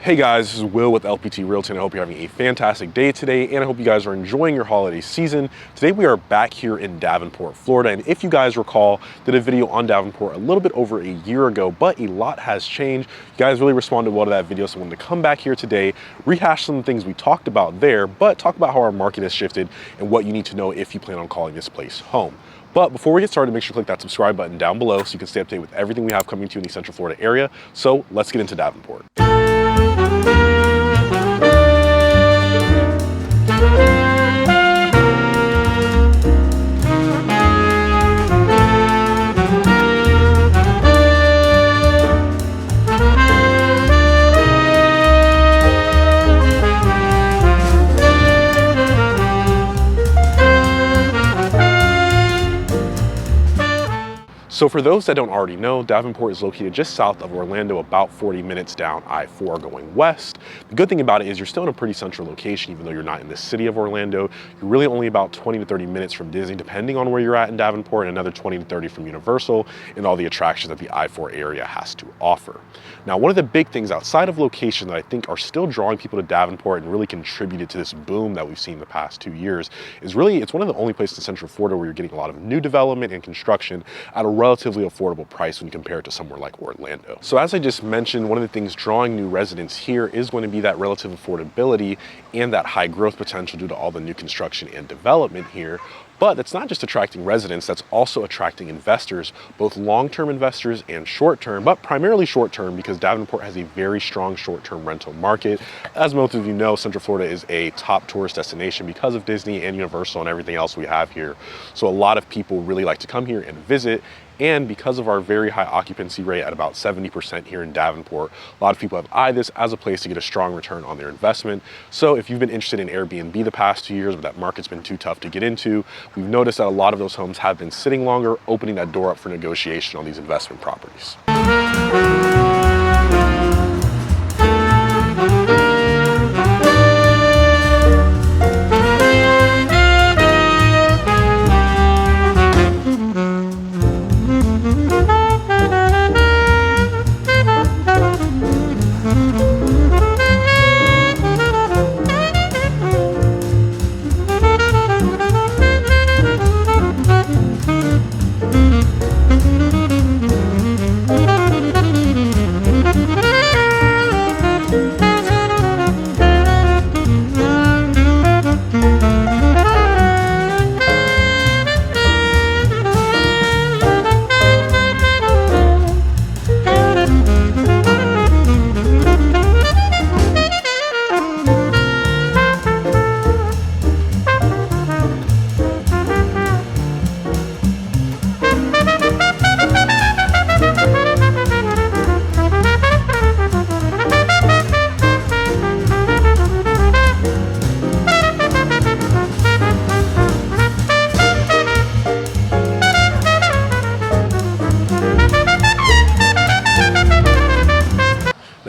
Hey guys, this is Will with LPT Realty, and I hope you're having a fantastic day today, and I hope you guys are enjoying your holiday season. Today we are back here in Davenport, Florida, and if you guys recall, did a video on Davenport a little bit over a year ago, but a lot has changed. You guys really responded well to that video, so I wanted to come back here today, rehash some of the things we talked about there, but talk about how our market has shifted and what you need to know if you plan on calling this place home. But before we get started, make sure to click that subscribe button down below so you can stay up to date with everything we have coming to you in the Central Florida area. So let's get into Davenport. So for those that don't already know, Davenport is located just south of Orlando, about 40 minutes down I-4 going west. The good thing about it is you're still in a pretty central location, even though you're not in the city of Orlando. You're really only about 20 to 30 minutes from Disney, depending on where you're at in Davenport, and another 20 to 30 from Universal and all the attractions that the I-4 area has to offer. Now, one of the big things outside of location that I think are still drawing people to Davenport and really contributed to this boom that we've seen the past 2 years is really, it's one of the only places in Central Florida where you're getting a lot of new development and construction at a relatively affordable price when compared to somewhere like Orlando. So as I just mentioned, one of the things drawing new residents here is going to be that relative affordability and that high growth potential due to all the new construction and development here. But that's not just attracting residents, that's also attracting investors, both long-term investors and short-term, but primarily short-term because Davenport has a very strong short-term rental market. As most of you know, Central Florida is a top tourist destination because of Disney and Universal and everything else we have here. So a lot of people really like to come here and visit. And because of our very high occupancy rate at about 70% here in Davenport, a lot of people have eyed this as a place to get a strong return on their investment. So if you've been interested in Airbnb the past 2 years, but that market's been too tough to get into, we've noticed that a lot of those homes have been sitting longer, opening that door up for negotiation on these investment properties.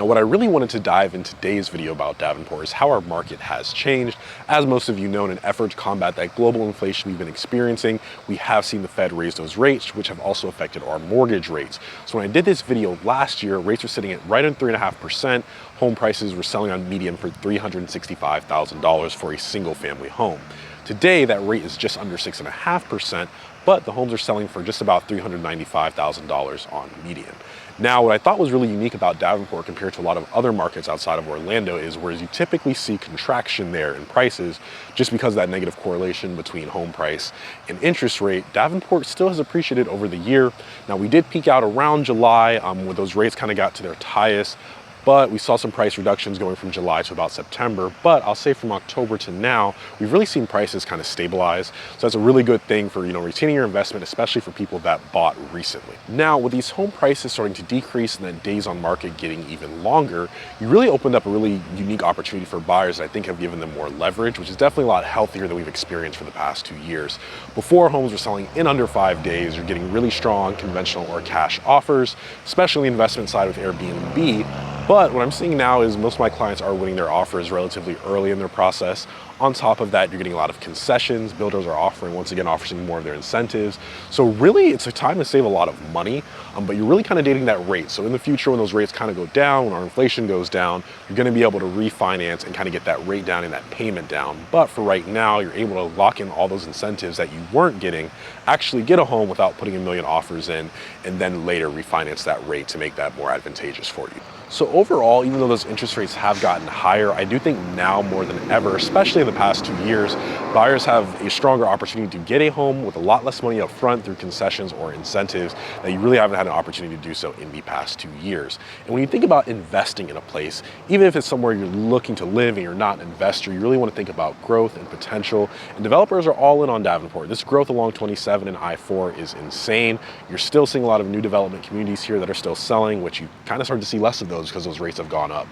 What I really wanted to dive in today's video about Davenport is how our market has changed. As most of you know, in an effort to combat that global inflation we've been experiencing, we have seen the Fed raise those rates, which have also affected our mortgage rates. So when I did this video last year, rates were sitting at right on 3.5%. Home prices were selling on median for $365,000 for a single family home. Today, that rate is just under 6.5%, but the homes are selling for just about $395,000 on median. Now, what I thought was really unique about Davenport compared to a lot of other markets outside of Orlando is whereas you typically see contraction there in prices, just because of that negative correlation between home price and interest rate, Davenport still has appreciated over the year. Now, we did peak out around July where those rates kind of got to their highest, but we saw some price reductions going from July to about September. But I'll say from October to now, we've really seen prices kind of stabilize. So that's a really good thing for, retaining your investment, especially for people that bought recently. Now, with these home prices starting to decrease and then days on market getting even longer, you really opened up a really unique opportunity for buyers that I think have given them more leverage, which is definitely a lot healthier than we've experienced for the past 2 years. Before, homes were selling in under 5 days. You're getting really strong conventional or cash offers, especially the investment side with Airbnb. But what I'm seeing now is most of my clients are winning their offers relatively early in their process. On top of that, you're getting a lot of concessions. Builders are offering more of their incentives. So really, it's a time to save a lot of money, but you're really kind of dating that rate. So in the future, when those rates kind of go down, when our inflation goes down, you're going to be able to refinance and kind of get that rate down and that payment down. But for right now, you're able to lock in all those incentives that you weren't getting, actually get a home without putting a million offers in, and then later refinance that rate to make that more advantageous for you. So overall, even though those interest rates have gotten higher, I do think now more than ever, especially in the past 2 years, buyers have a stronger opportunity to get a home with a lot less money up front through concessions or incentives that you really haven't had an opportunity to do so in the past 2 years. And when you think about investing in a place, even if it's somewhere you're looking to live and you're not an investor, you really want to think about growth and potential. And developers are all in on Davenport. This growth along 27 and I-4 is insane. You're still seeing a lot of new development communities here that are still selling, which you kind of start to see less of those because those rates have gone up.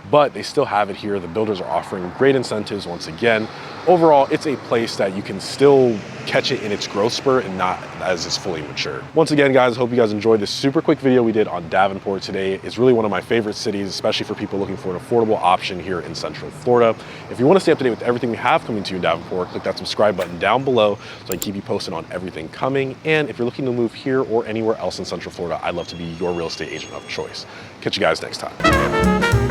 But they still have it here. The builders are offering great incentives once again. Overall, it's a place that you can still catch it in its growth spurt and not as it's fully matured. Once again, guys, hope you guys enjoyed this super quick video we did on Davenport today. It's really one of my favorite cities, especially for people looking for an affordable option here in Central Florida. If you want to stay up to date with everything we have coming to you in Davenport, click that subscribe button down below so I can keep you posted on everything coming. And if you're looking to move here or anywhere else in Central Florida, I'd love to be your real estate agent of choice. Catch you guys next time.